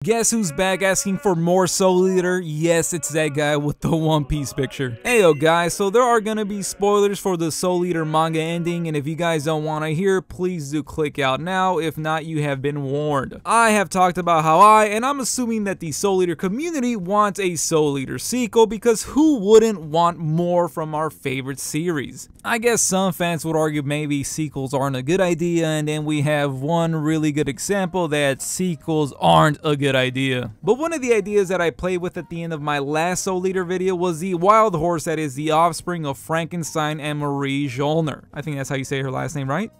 Guess who's back asking for more Soul Eater? Yes, it's that guy with the One Piece picture. Heyo guys, so there are gonna be spoilers for the Soul Eater manga ending, and if you guys don't want to hear, please do click out now. If not, you have been warned. I have talked about how and I'm assuming that the Soul Eater community wants a Soul Eater sequel, because who wouldn't want more from our favorite series? I guess some fans would argue maybe sequels aren't a good idea, and then we have one really good example that sequels aren't a good idea. But one of the ideas that I played with at the end of my last Soul Eater video was the wild horse that is the offspring of Stein and Marie Mjolnir. I think that's how you say her last name, right?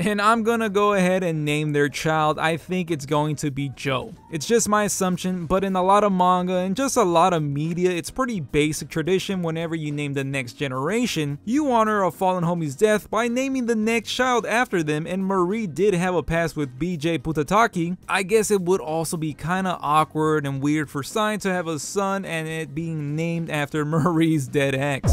And I'm gonna go ahead and name their child. I think it's going to be Joe. It's just my assumption, but in a lot of manga and just a lot of media, it's pretty basic tradition whenever you name the next generation, you honor a fallen homie's death by naming the next child after them, and Marie did have a past with BJ Putataki. I guess it would also be kinda awkward and weird for Stein to have a son and it being named after Marie's dead ex.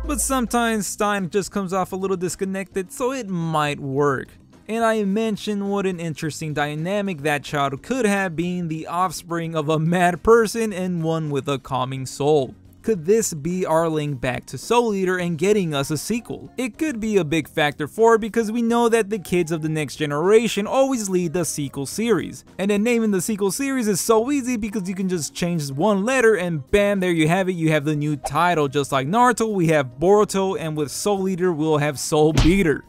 But sometimes Stein just comes off a little disconnected, so it might work. And I mentioned what an interesting dynamic that child could have, being the offspring of a mad person and one with a calming soul. Could this be our link back to Soul Eater and getting us a sequel? It could be a big factor for it, because we know that the kids of the next generation always lead the sequel series. And then naming the sequel series is so easy because you can just change one letter and bam, there you have it, you have the new title. Just like Naruto, we have Boruto, and with Soul Eater, we'll have Soul Beater.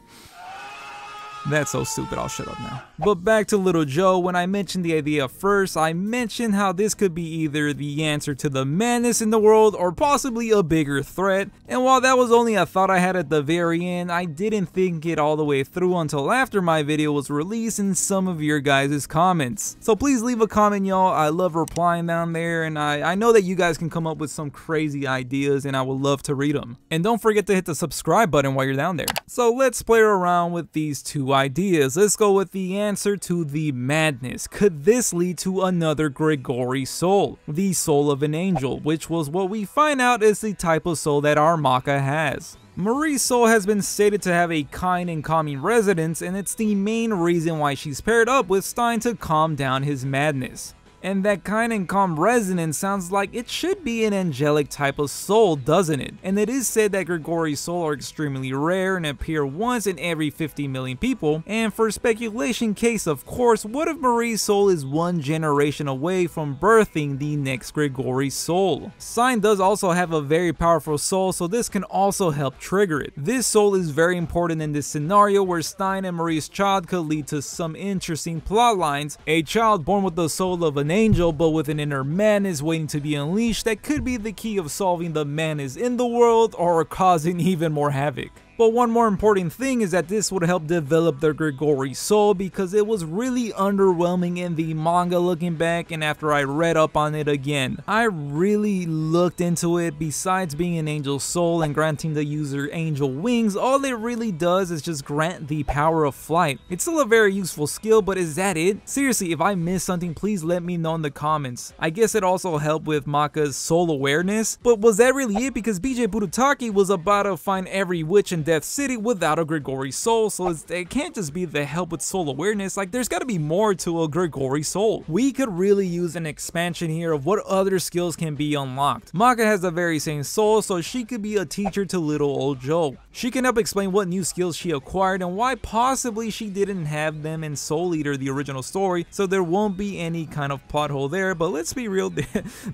That's so stupid, I'll shut up now. But back to little Joe. When I mentioned the idea first, I mentioned how this could be either the answer to the madness in the world or possibly a bigger threat. And while that was only a thought I had at the very end, I didn't think it all the way through until after my video was released in some of your guys' comments. So please leave a comment, y'all. I love replying down there, and I know that you guys can come up with some crazy ideas and I would love to read them. And don't forget to hit the subscribe button while you're down there. So let's play around with these two ideas. Let's go with the answer to the madness. Could this lead to another Grigori soul, the soul of an angel, which was what we find out is the type of soul that our manga has. Marie's soul has been stated to have a kind and calming resonance, and it's the main reason why she's paired up with Stein to calm down his madness. And that kind and calm resonance sounds like it should be an angelic type of soul, doesn't it? And it is said that Grigori souls are extremely rare and appear once in every 50 million people. And for speculation case, of course, what if Marie's soul is one generation away from birthing the next Grigori soul? Stein does also have a very powerful soul, so this can also help trigger it. This soul is very important in this scenario where Stein and Marie's child could lead to some interesting plot lines. A child born with the soul of an angel but with an inner madness waiting to be unleashed that could be the key of solving the madness in the world or causing even more havoc. But one more important thing is that this would help develop the Grigori soul, because it was really underwhelming in the manga looking back, and after I read up on it again, I really looked into it. Besides being an angel soul and granting the user angel wings, all it really does is just grant the power of flight. It's still a very useful skill, but is that it? Seriously, if I missed something, please let me know in the comments. I guess it also helped with Maka's soul awareness, but was that really it? Because BJ Putataki was about to find every witch in Death City without a Grigori soul, so it can't just be the help with soul awareness. Like, there's gotta be more to a Grigori soul. We could really use an expansion here of what other skills can be unlocked. Maka has the very same soul, so she could be a teacher to little old Joe. She can help explain what new skills she acquired and why possibly she didn't have them in Soul Eater, the original story, so there won't be any kind of plot hole there. But let's be real,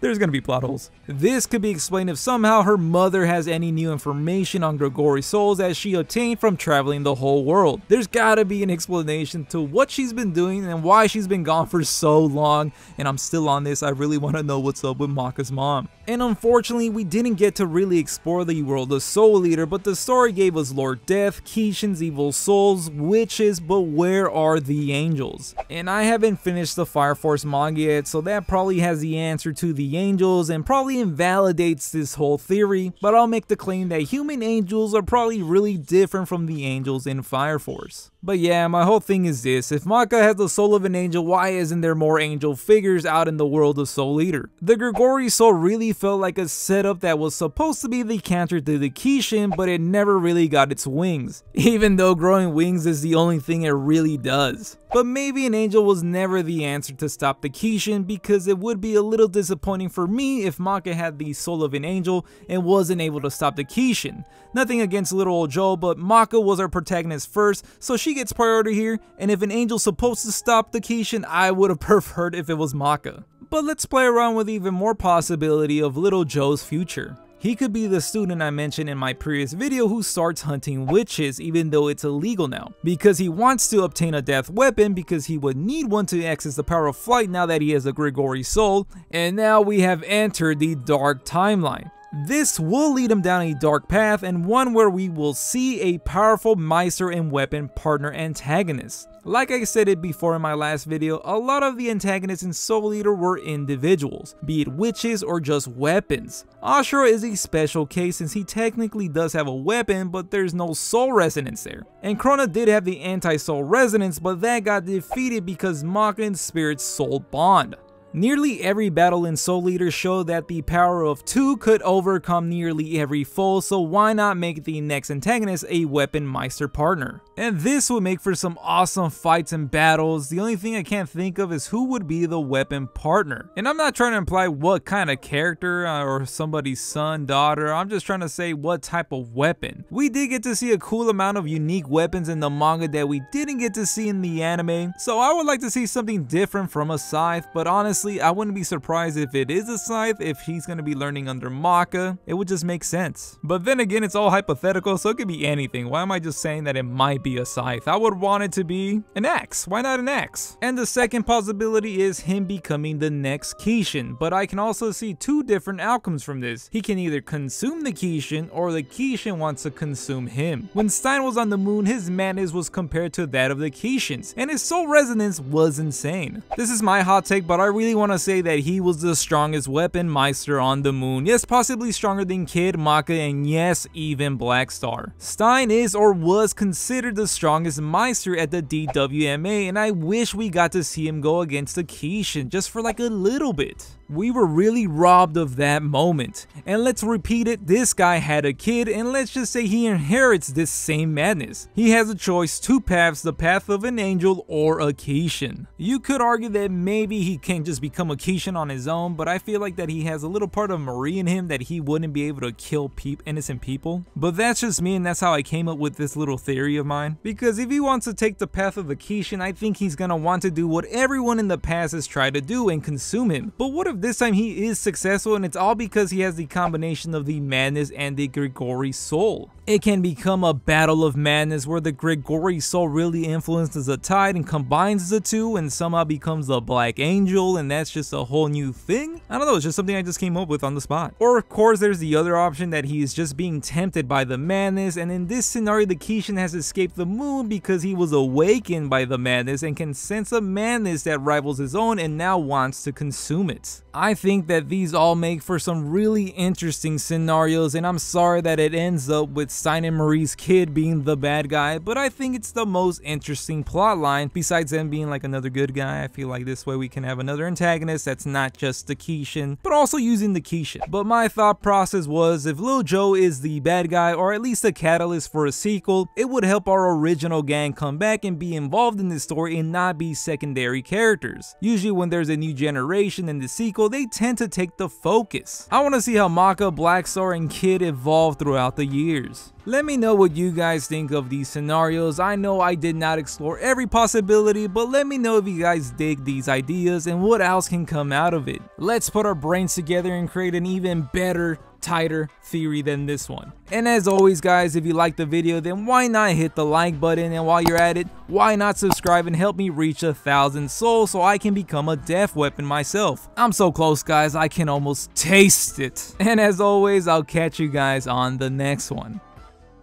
there's gonna be plot holes. This could be explained if somehow her mother has any new information on Grigori souls that she obtained from traveling the whole world. There's gotta be an explanation to what she's been doing and why she's been gone for so long, and I'm still on this. I really want to know what's up with Maka's mom. And unfortunately, we didn't get to really explore the world of Soul Eater, but the story gave us Lord Death, Kishin's evil souls, witches, but where are the angels? And I haven't finished the Fire Force manga yet, so that probably has the answer to the angels and probably invalidates this whole theory, but I'll make the claim that human angels are probably really different from the angels in Fire Force. But yeah, my whole thing is this: if Maka has the soul of an angel, why isn't there more angel figures out in the world of Soul Eater? The Grigori soul really felt like a setup that was supposed to be the counter to the Kishin, but it never really got its wings, even though growing wings is the only thing it really does. But maybe an angel was never the answer to stop the kishin, because it would be a little disappointing for me if Maka had the soul of an angel and wasn't able to stop the kishin. Nothing against little old Joe, but Maka was our protagonist first, so she gets priority here, and if an angel's supposed to stop the kishin, I would have preferred if it was Maka. But let's play around with even more possibility of little Joe's future. He could be the student I mentioned in my previous video who starts hunting witches even though it's illegal now, because he wants to obtain a death weapon because he would need one to access the power of flight now that he has a Grigori soul, and now we have entered the dark timeline. This will lead him down a dark path, and one where we will see a powerful Meister and weapon partner antagonist. Like I said it before in my last video, a lot of the antagonists in Soul Eater were individuals, be it witches or just weapons. Ashura is a special case since he technically does have a weapon, but there's no soul resonance there. And Krona did have the anti-soul resonance, but that got defeated because Maka and Spirit's soul bond. Nearly every battle in Soul Eater showed that the power of 2 could overcome nearly every foe, so why not make the next antagonist a weapon Meister partner? And this would make for some awesome fights and battles. The only thing I can't think of is who would be the weapon partner. And I'm not trying to imply what kind of character or somebody's son, daughter, I'm just trying to say what type of weapon. We did get to see a cool amount of unique weapons in the manga that we didn't get to see in the anime, so I would like to see something different from a scythe, but honestly, I wouldn't be surprised if it is a scythe if he's going to be learning under Maka. It would just make sense. But then again, it's all hypothetical, so it could be anything. Why am I just saying that it might be a scythe? I would want it to be an axe. Why not an axe? And the second possibility is him becoming the next Kishin, but I can also see two different outcomes from this. He can either consume the Kishin or the Kishin wants to consume him. When Stein was on the moon, his madness was compared to that of the Kishins, and his soul resonance was insane. This is my hot take, but I really want to say that he was the strongest weapon Meister on the moon. Yes, possibly stronger than Kid, Maka, and yes, even Black Star. Stein is or was considered the strongest Meister at the DWMA, and I wish we got to see him go against the Kishin just for like a little bit. We were really robbed of that moment. And let's repeat it, this guy had a kid, and let's just say he inherits this same madness. He has a choice, two paths, the path of an angel or a Kishin. You could argue that maybe he can just become a Kishin on his own, but I feel like that he has a little part of Marie in him that he wouldn't be able to kill innocent people. But that's just me, and that's how I came up with this little theory of mine. Because if he wants to take the path of the Kishin, I think he's gonna want to do what everyone in the past has tried to do and consume him. But what if this time he is successful, and it's all because he has the combination of the madness and the Grigori soul? It can become a battle of madness where the Grigori soul really influences the tide and combines the two and somehow becomes the Black Angel, and that's just a whole new thing? I don't know, it's just something I just came up with on the spot. Or of course there's the other option that he is just being tempted by the madness, and in this scenario the Kishin has escaped the moon because he was awakened by the madness and can sense a madness that rivals his own and now wants to consume it. I think that these all make for some really interesting scenarios, and I'm sorry that it ends up with Stein and Marie's kid being the bad guy, but I think it's the most interesting plot line besides them being like another good guy. I feel like this way we can have another antagonist that's not just the Kishin, but also using the Kishin. But my thought process was, if Lil Joe is the bad guy, or at least a catalyst for a sequel, it would help our original gang come back and be involved in this story and not be secondary characters. Usually when there's a new generation in the sequel, they tend to take the focus. I want to see how Maka, Black Star, and Kid evolve throughout the years. Let me know what you guys think of these scenarios. I know I did not explore every possibility, but let me know if you guys dig these ideas and what else can come out of it. Let's put our brains together and create an even better, tighter theory than this one. And as always guys, if you liked the video, then why not hit the like button, and while you're at it, why not subscribe and help me reach 1,000 souls so I can become a death weapon myself. I'm so close guys, I can almost taste it. And as always, I'll catch you guys on the next one.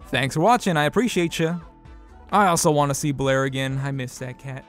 Thanks for watching, I appreciate ya. I also want to see Blair again, I miss that cat.